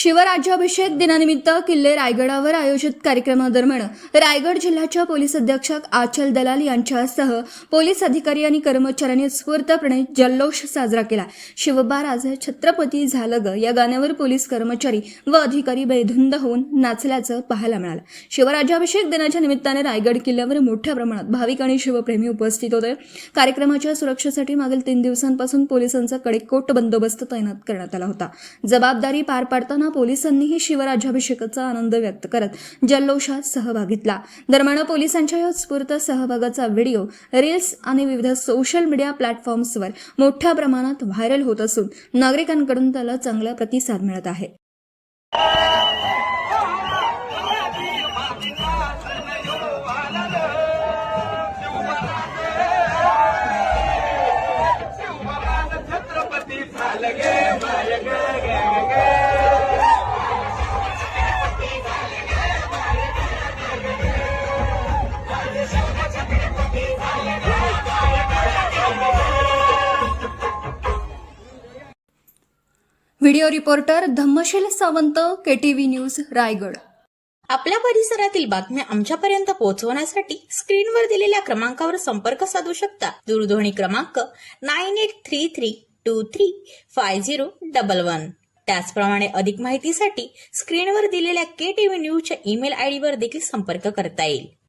शिवराज्याभिषेक दिनानिमित्त किल्ले रायगडावर आयोजित कार्यक्रमादरम्यान रायगड जिल्ह्याच्या पोलीस अधीक्षक आचल दलाल यांच्यासह पोलीस अधिकारी आणि कर्मचाऱ्यांनी उत्स्फूर्तपणे जल्लोष साजरा केला। शिवबा राजे छत्रपती झालं ग या गाण्यावर पोलीस कर्मचारी व अधिकारी बेधुंद होऊन नाचल्याचं पाहायला मिळालं। शिवराज्याभिषेक दिनाच्या निमित्ताने रायगड किल्ल्यावर मोठ्या प्रमाणात भाविक आणि शिवप्रेमी उपस्थित होते। कार्यक्रमाच्या सुरक्षेसाठी मागील 3 दिवसांपासून पोलिसांचा कडेकोट बंदोबस्त तैनात करण्यात आला होता। जबाबदारी पार पाडताना पोलिसांनीही शिवराज्याभिषेकाचा आनंद व्यक्त करत जल्लोषात सहभाग घेतला। दरम्यान पोलिसांच्या या उत्स्फूर्त सहभागाचा व्हिडिओ रील्स आणि विविध सोशल मीडिया प्लॅटफॉर्म्सवर मोठ्या प्रमाणात व्हायरल होत असून नागरिकांकडून त्याला चांगला प्रतिसाद मिळत आहे। Video reporter Dhammasheel Sawant, KTV news, Raigad. आपल्या परिसरातील बातम्या आमच्यापर्यंत पोहोचवण्यासाठी स्क्रीनवर दिलेल्या क्रमांकावर संपर्क साधू शकता। दूरध्वनी क्रमांक 9833235011। त्याचप्रमाणे अधिक माहितीसाठी स्क्रीनवर दिलेल्या KTV न्यूजच्या ईमेल आयडीवर देखील संपर्क करता येईल।